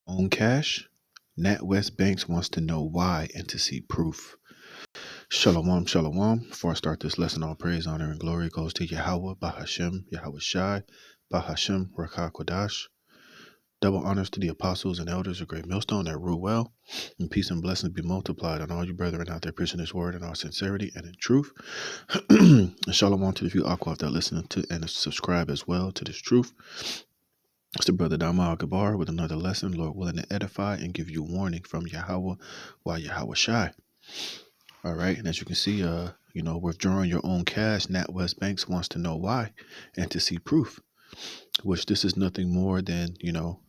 Own cash? NatWest Banks wants to know why and to see proof. Shalom, shalom. Before I start this lesson, all praise, honor, and glory goes to Yahweh, Bahashem, Yahweh Shai, Bahashem, Rakah Kodash. Double honors to the apostles and elders of Great Millstone that rule well, and peace and blessings be multiplied on all you brethren out there preaching this word in all sincerity and in truth. And shalom to the few Aquaf that listen to and subscribe as well to this truth. It's the brother Dama Gabar with another lesson, Lord willing to edify and give you warning from Yahweh while Yahweh Shai. All right, and as you can see, withdrawing your own cash, NatWest Banks wants to know why and to see proof, which this is nothing more than,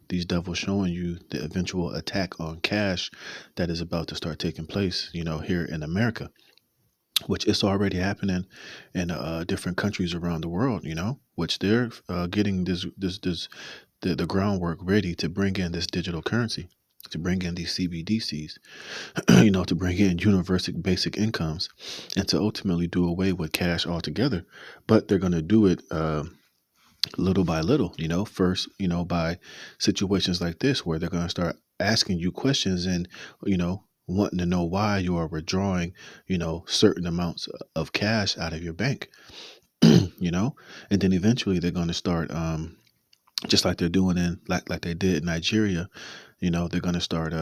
these devils showing you the eventual attack on cash that is about to start taking place, here in America, which is already happening in different countries around the world, which they're getting the groundwork ready to bring in this digital currency, to bring in these C.B.D.Cs, to bring in universal basic incomes, and to ultimately do away with cash altogether. But they're going to do it little by little, first, by situations like this, where they're going to start asking you questions and, wanting to know why you are withdrawing, certain amounts of cash out of your bank, and then eventually they're going to start, just like they're doing like they did in Nigeria, they're going to start,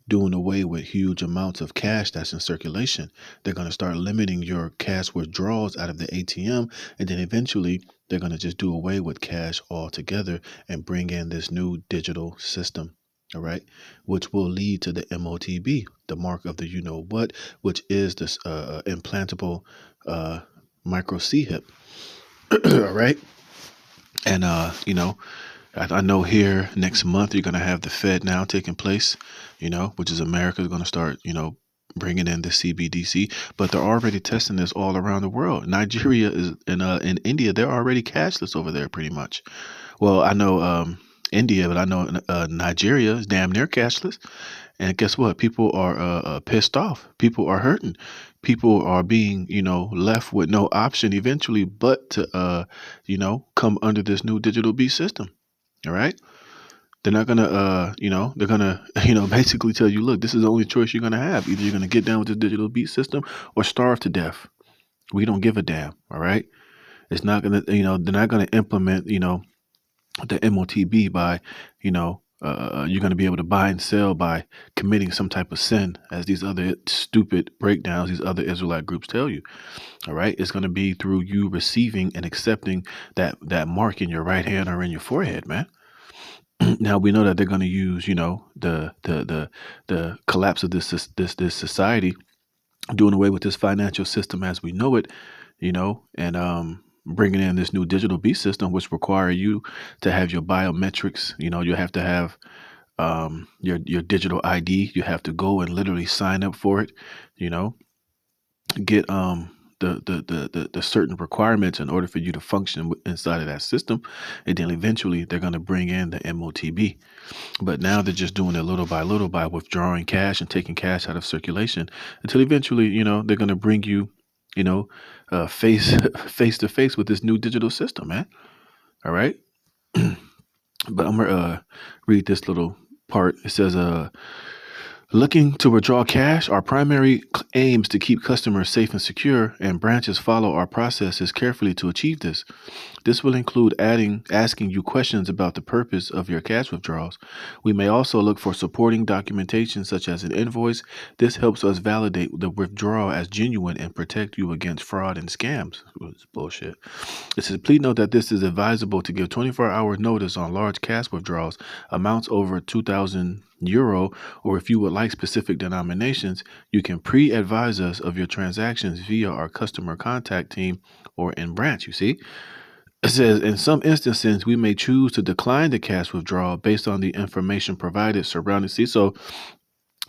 doing away with huge amounts of cash that's in circulation. They're going to start limiting your cash withdrawals out of the ATM. And then eventually they're going to just do away with cash altogether and bring in this new digital system. All right. Which will lead to the M.O.T.B, the mark of the what, which is this implantable micro C hip. All right. And, I know here next month you're going to have the Fed now taking place, which is America is going to start, bringing in the C.B.D.C. But they're already testing this all around the world. Nigeria is in India. They're already cashless over there pretty much. Well, I know India, but I know Nigeria is damn near cashless. And guess what? People are pissed off. People are hurting. People are being, left with no option eventually but to, come under this new digital beast system. All right. They're not going to, they're going to, basically tell you, look, this is the only choice you're going to have. Either you're going to get down with this digital beast system or starve to death. We don't give a damn. All right. It's not going to, they're not going to implement, the M.O.T.B by, you're going to be able to buy and sell by committing some type of sin, as these other stupid breakdowns, these other Israelite groups tell you. All right. It's going to be through you receiving and accepting that mark in your right hand or in your forehead, man. Now we know that they're going to use, the collapse of this society, doing away with this financial system as we know it, and bringing in this new digital beast system, which require you to have your biometrics. You have to have your digital ID. You have to go and literally sign up for it. Get the certain requirements in order for you to function inside of that system. And then eventually they're going to bring in the M.O.T.B. But now they're just doing it little by withdrawing cash and taking cash out of circulation until eventually, they're going to bring you, face to face with this new digital system, man. All right. But I'm going to read this little part. It says, looking to withdraw cash, our primary aims to keep customers safe and secure, and branches follow our processes carefully to achieve this. This will include asking you questions about the purpose of your cash withdrawals. We may also look for supporting documentation such as an invoice. This helps us validate the withdrawal as genuine and protect you against fraud and scams. It's bullshit. It says, please note that this is advisable to give 24-hour notice on large cash withdrawals, amounts over 2,000 euro, or if you would like specific denominations, you can pre-advise us of your transactions via our customer contact team or in branch. You see, it says in some instances we may choose to decline the cash withdrawal based on the information provided surrounding. See, so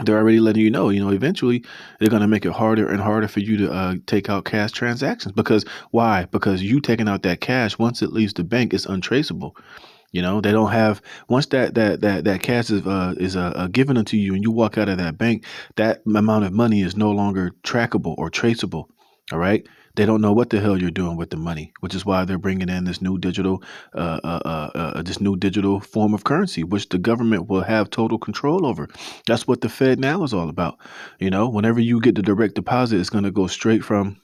they're already letting you know, eventually they're going to make it harder and harder for you to take out cash transactions. Because why? Because you taking out that cash, once it leaves the bank, it's untraceable. They don't have, once that cash is given unto you and you walk out of that bank, that amount of money is no longer trackable or traceable. All right. They don't know what the hell you're doing with the money, which is why they're bringing in this new digital form of currency, which the government will have total control over. That's what the Fed now is all about. Whenever you get the direct deposit, it's going to go straight from,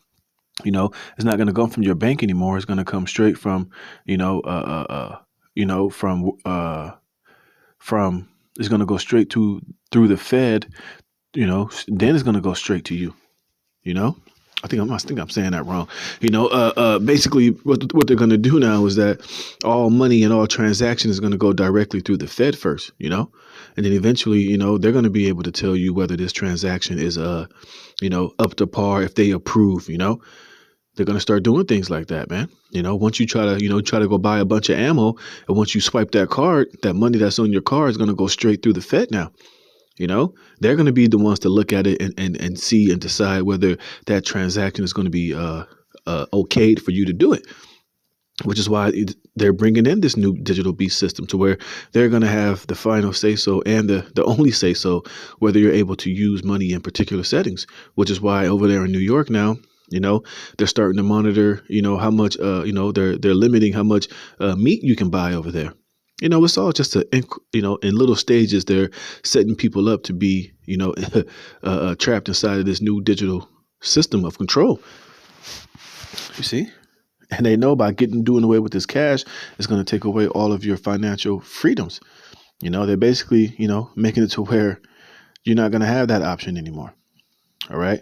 it's not going to come from your bank anymore. It's going to come straight from, you know, you know, from it's going to go straight to through the Fed. Then it's going to go straight to you. You know, I think I'm saying that wrong. Basically, what they're going to do now is that all money and all transaction is going to go directly through the Fed first. And then eventually, they're going to be able to tell you whether this transaction is up to par if they approve. They're going to start doing things like that, man. Once you try to go buy a bunch of ammo, and once you swipe that card, that money that's on your card is going to go straight through the Fed now. They're going to be the ones to look at it and see and decide whether that transaction is going to be okayed for you to do it, which is why they're bringing in this new digital beast system to where they're going to have the final say so and the only say so whether you're able to use money in particular settings, which is why over there in New York now, they're starting to monitor, how much, they're limiting how much meat you can buy over there. It's all just in little stages. They're setting people up to be, trapped inside of this new digital system of control. You see? And they know by doing away with this cash, it's going to take away all of your financial freedoms. They're basically, making it to where you're not going to have that option anymore. All right.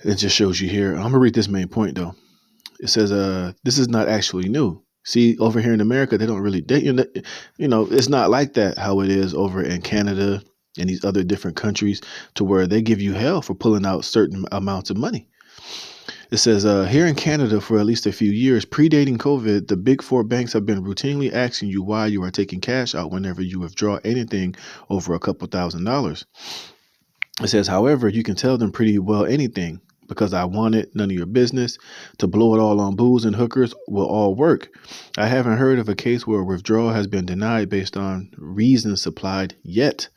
It just shows you here. I'm going to read this main point, though. It says, this is not actually new. See, over here in America, they don't really date. It's not like that how it is over in Canada and these other different countries to where they give you hell for pulling out certain amounts of money. It says, here in Canada for at least a few years, predating COVID, the big four banks have been routinely asking you why you are taking cash out whenever you withdraw anything over a couple $1,000s. It says, however, you can tell them pretty well anything. Because I want it, none of your business. To blow it all on booze and hookers will all work. I haven't heard of a case where a withdrawal has been denied based on reasons supplied yet.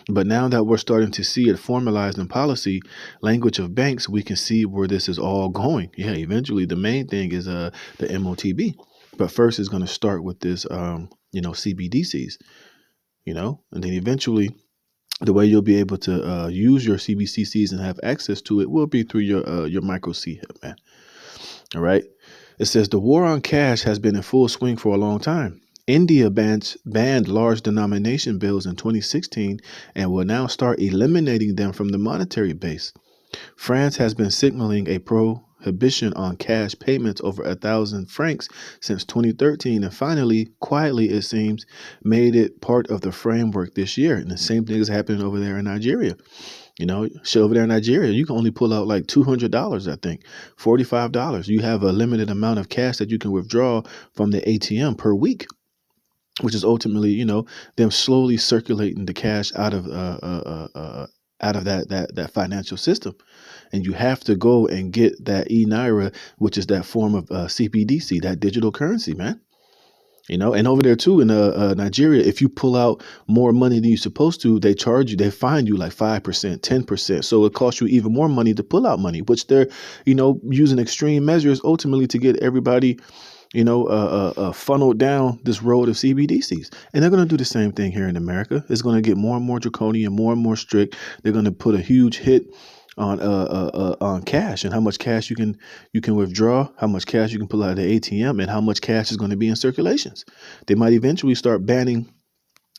But now that we're starting to see it formalized in policy, language of banks, we can see where this is all going. Yeah, eventually the main thing is the M.O.T.B. But first it's going to start with this, C.B.D.Cs, and then eventually the way you'll be able to use your CBCCs and have access to it will be through your micro C-HIP, man. All right. It says the war on cash has been in full swing for a long time. India banned large denomination bills in 2016 and will now start eliminating them from the monetary base. France has been signaling a prohibition on cash payments over 1,000 francs since 2013, and finally, quietly it seems, made it part of the framework this year. And the same thing is happening over there in Nigeria. Over there in Nigeria, you can only pull out like $200, I think, $45. You have a limited amount of cash that you can withdraw from the ATM per week, which is ultimately, them slowly circulating the cash out of that financial system. And you have to go and get that e-Naira, which is that form of C.B.D.C, that digital currency, man. And over there too in Nigeria, if you pull out more money than you're supposed to, they fine you like 5%, 10%. So it costs you even more money to pull out money, which they're, using extreme measures ultimately to get everybody, funneled down this road of CBDCs. And they're going to do the same thing here in America. It's going to get more and more draconian, more and more strict. They're going to put a huge hit on cash and how much cash you can withdraw, how much cash you can pull out of the ATM, and how much cash is going to be in circulations. They might eventually start banning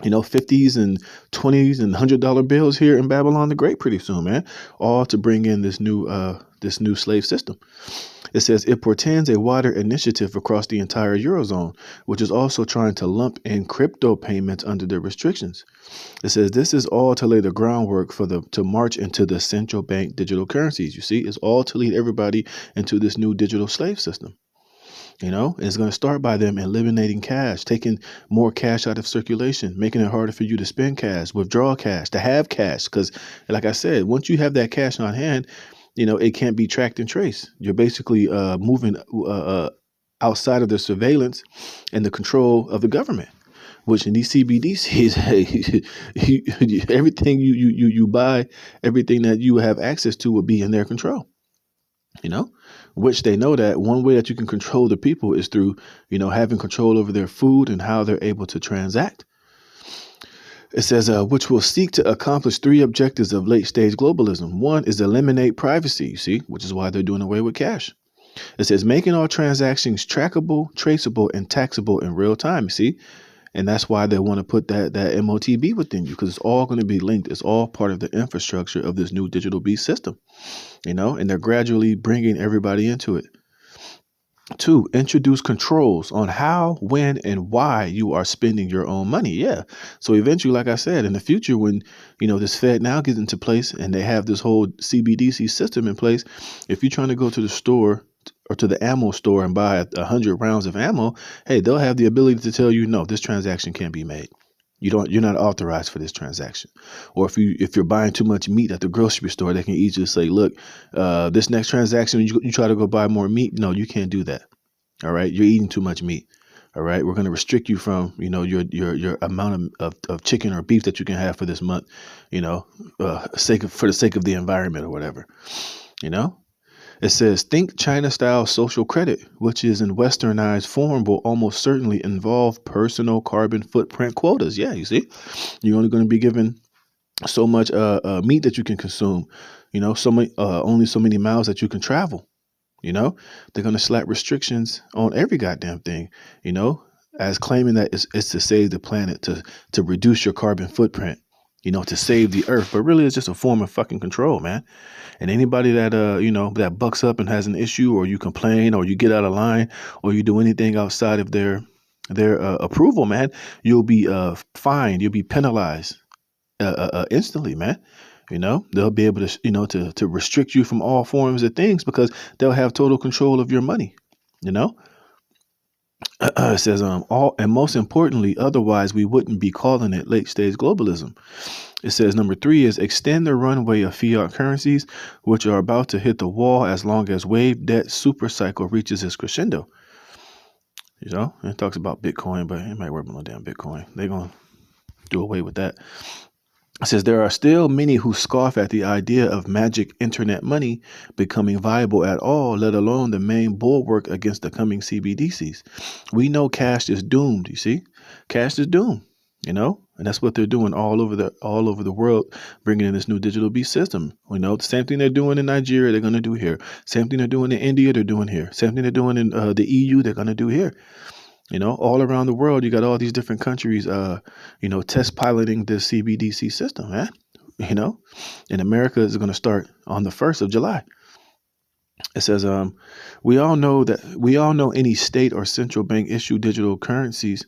50s and 20s and $100 bills here in Babylon the Great pretty soon, man, all to bring in this new slave system. It says it portends a wider initiative across the entire Eurozone, which is also trying to lump in crypto payments under the restrictions. It says this is all to lay the groundwork to march into the central bank digital currencies. You see, it's all to lead everybody into this new digital slave system. It's going to start by them eliminating cash, taking more cash out of circulation, making it harder for you to spend cash, withdraw cash, to have cash. Because like I said, once you have that cash on hand, it can't be tracked and traced. You're basically moving outside of the surveillance and the control of the government, which in these CBDCs, everything you buy, everything that you have access to will be in their control. you know, which they know that one way that you can control the people is through, having control over their food and how they're able to transact. It says, which will seek to accomplish three objectives of late stage globalism. One is eliminate privacy, you see, which is why they're doing away with cash. It says making all transactions trackable, traceable, and taxable in real time, you see. And that's why they want to put that M.O.T.B within you, because it's all going to be linked. It's all part of the infrastructure of this new digital beast system, and they're gradually bringing everybody into it. Two, introduce controls on how, when, and why you are spending your own money. Yeah. So eventually, like I said, in the future, when, this Fed now gets into place and they have this whole C.B.D.C system in place, if you're trying to go to the store or to the ammo store and buy 100 rounds of ammo, hey, they'll have the ability to tell you, no, this transaction can't be made. You're not authorized for this transaction. Or if you're buying too much meat at the grocery store, they can easily say, look, this next transaction, you try to go buy more meat. No, you can't do that. All right. You're eating too much meat. All right. We're going to restrict you from, your amount of chicken or beef that you can have for this month, for the sake of the environment or whatever. It says, think China-style social credit, which is in westernized form, will almost certainly involve personal carbon footprint quotas. Yeah, you see, you're only going to be given so much meat that you can consume, only so many miles that you can travel. They're going to slap restrictions on every goddamn thing, as claiming that it's to save the planet, to reduce your carbon footprint, to save the earth. But really, it's just a form of fucking control, man. And anybody that that bucks up and has an issue, or you complain, or you get out of line, or you do anything outside of their approval, man, you'll be fined. You'll be penalized instantly, man. They'll be able to to restrict you from all forms of things because they'll have total control of your money. It says all, and most importantly, otherwise we wouldn't be calling it late stage globalism. It says number 3 is extend the runway of fiat currencies, which are about to hit the wall as long as wave debt super cycle reaches its crescendo. It talks about Bitcoin, but it might work on no damn Bitcoin. They're going to do away with that. It says there are still many who scoff at the idea of magic internet money becoming viable at all, let alone the main bulwark against the coming CBDCs. We know cash is doomed. You see, cash is doomed. And that's what they're doing all over the world, bringing in this new digital beast system. The same thing they're doing in Nigeria, they're going to do here. Same thing they're doing in India, they're doing here. Same thing they're doing in the EU, they're going to do here. All around the world, you got all these different countries, test piloting the C.B.D.C system, man. And America is going to start on the 1st of July. It says, we all know any state or central bank issue digital currencies.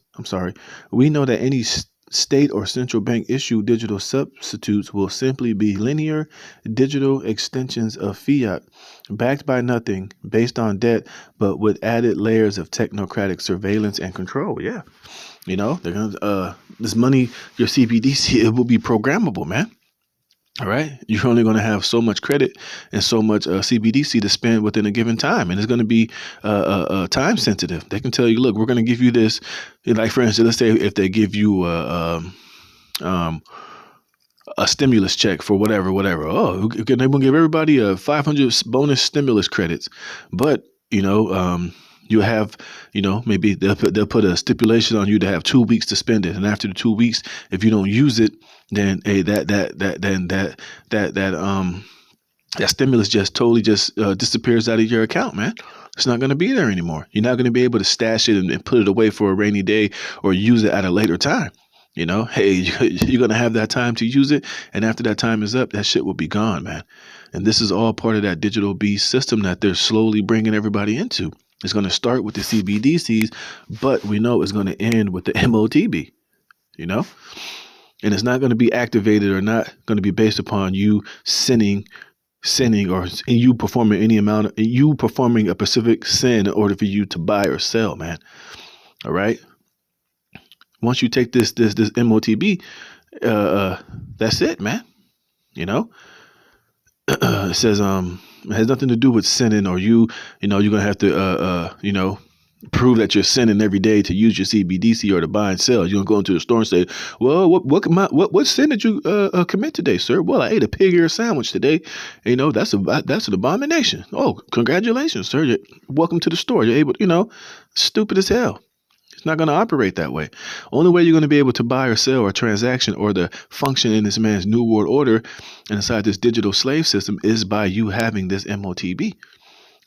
We know that any state or central bank issue digital substitutes will simply be linear digital extensions of fiat, backed by nothing, based on debt, but with added layers of technocratic surveillance and control. Yeah. They're gonna this money, your CBDC, it will be programmable, man. All right. You're only going to have so much credit and so much CBDC to spend within a given time. And it's going to be time sensitive. They can tell you, look, we're going to give you this. Like, for instance, let's say if they give you a stimulus check for whatever. Oh, they're going to give everybody a 500 bonus stimulus credits. But, you have, maybe they'll put a stipulation on you to have 2 weeks to spend it. And after the 2 weeks, if you don't use it, then hey, that stimulus just totally disappears out of your account, man. It's not going to be there anymore. You're not going to be able to stash it and put it away for a rainy day or use it at a later time. Hey, you're going to have that time to use it. And after that time is up, that shit will be gone, man. And this is all part of that digital beast system that they're slowly bringing everybody into. It's going to start with the CBDCs, but we know it's going to end with the M.O.T.B, and it's not going to be activated or not going to be based upon you sinning or you performing a specific sin in order for you to buy or sell, man. All right. Once you take this M.O.T.B, that's it, man. It says it has nothing to do with sinning or you're gonna have to prove that you're sinning every day to use your C.B.D.C or to buy and sell. You don't go into the store and say, "Well, what sin did you commit today, sir?" "Well, I ate a pig ear sandwich today." That's an abomination. "Oh, congratulations, sir. Welcome to the store. You're able, stupid as hell. It's not going to operate that way. Only way you're going to be able to buy or sell or transaction or to function in this man's new world order and inside this digital slave system is by you having this M.O.T.B.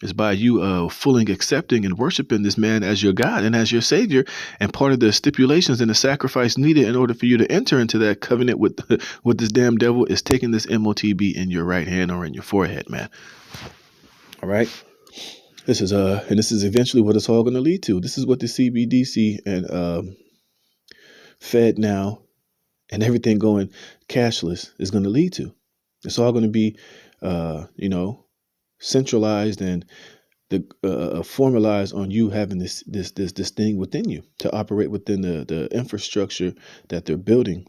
It's by you fully accepting and worshiping this man as your God and as your Savior. And part of the stipulations and the sacrifice needed in order for you to enter into that covenant with with this damn devil is taking this M.O.T.B. in your right hand or in your forehead, man. All right. This is eventually what it's all going to lead to. This is what the C.B.D.C and Fed now and everything going cashless is going to lead to. It's all going to be, centralized and formalized on you having this thing within you to operate within the infrastructure that they're building.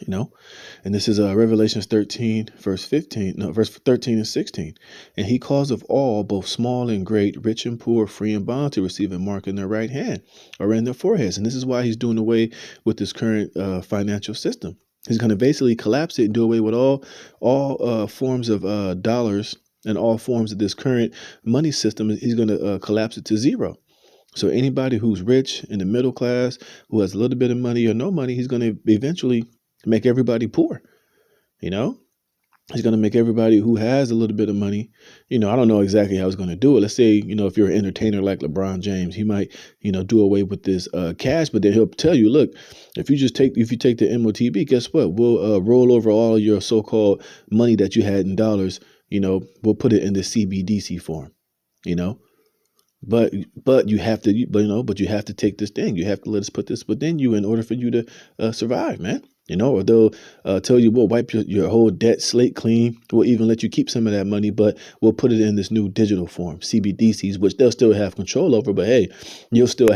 And this is Revelations 13 verse 13 and 16. And he caused of all, both small and great, rich and poor, free and bond, to receive a mark in their right hand or in their foreheads. And this is why he's doing away with this current financial system. He's going to basically collapse it and do away with all forms of dollars and all forms of this current money system. He's going to collapse it to zero. So anybody who's rich in the middle class, who has a little bit of money or no money, he's going to eventually make everybody poor. He's going to make everybody who has a little bit of money. I don't know exactly how he's going to do it. Let's say, if you're an entertainer like LeBron James, he might, do away with this cash, but then he'll tell you, look, if you take the M.O.T.B, guess what? We'll roll over all your so-called money that you had in dollars. We'll put it in the C.B.D.C form, But you have to, but you have to take this thing. You have to let us put this within you in order for you to survive, man. Or they'll tell you we'll wipe your whole debt slate clean. We'll even let you keep some of that money, but we'll put it in this new digital form, C.B.D.Cs, which they'll still have control over. But hey, you'll still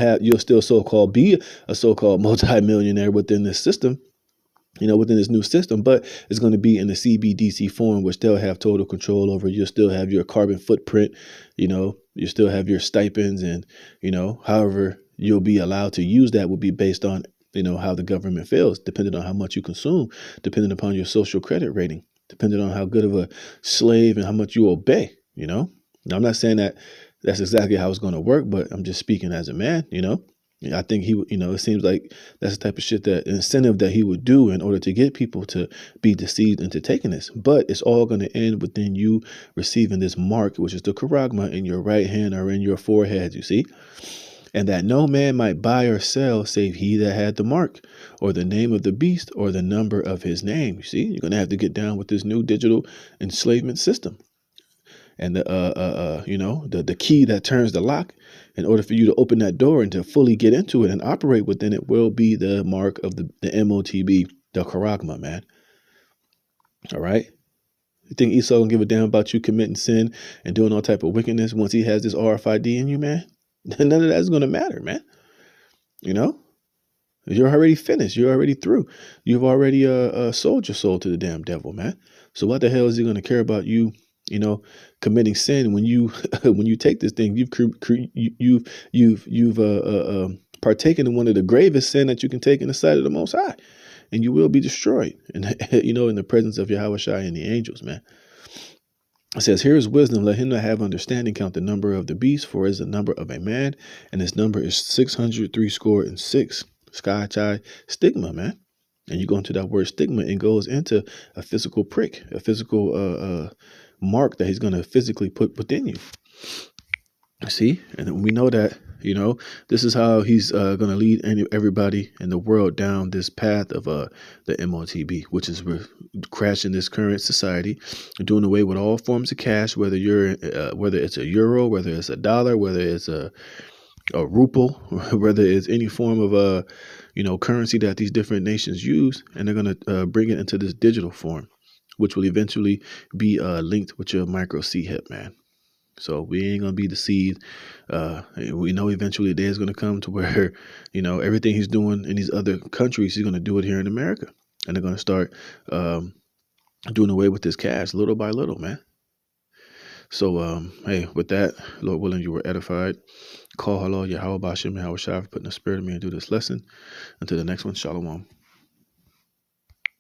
so-called be a so-called multi-millionaire within this system. Within this new system, but it's going to be in the C.B.D.C form, which they'll have total control over. You'll still have your carbon footprint, you still have your stipends, and, however you'll be allowed to use that will be based on, how the government feels, depending on how much you consume, depending upon your social credit rating, depending on how good of a slave and how much you obey, Now, I'm not saying that that's exactly how it's going to work, but I'm just speaking as a man, I think he, it seems like that's the type of shit, that incentive that he would do in order to get people to be deceived into taking this. But it's all going to end within you receiving this mark, which is the charagma in your right hand or in your forehead, you see? And that no man might buy or sell save he that had the mark, or the name of the beast, or the number of his name. You see, you're going to have to get down with this new digital enslavement system. And the key that turns the lock in order for you to open that door and to fully get into it and operate within it will be the mark of the M.O.T.B, the charagma, man. All right. You think Esau gonna give a damn about you committing sin and doing all type of wickedness once he has this RFID in you, man? None of that's gonna matter, man. You're already finished. You're already through. You've already sold your soul to the damn devil, man. So what the hell is he gonna care about you? Committing sin when you when you take this thing, you've partaken in one of the gravest sin that you can take in the sight of the Most High, and you will be destroyed. And in the presence of Yahweh Shai and the angels, man. It says, "Here is wisdom. Let him that have understanding count the number of the beast, for it is the number of a man, and his number is 666. Sky chai stigma, man." And you go into that word stigma, and goes into a physical prick, a physical mark that he's going to physically put within you. See, and we know that, this is how he's going to lead everybody in the world down this path of the M.O.T.B, which is we're crashing this current society, doing away with all forms of cash, whether it's a euro, whether it's a dollar, whether it's a ruble, whether it's any form of currency that these different nations use, and they're going to bring it into this digital form, which will eventually be linked with your micro C hip, man. So we ain't gonna be deceived. We know eventually a day is gonna come to where, everything he's doing in these other countries, he's gonna do it here in America, and they're gonna start doing away with this cash little by little, man. So, hey, with that, Lord willing, you were edified. Call hello, Yahweh Bashem, Yahweh Shai for putting the spirit in me and do this lesson. Until the next one, Shalom.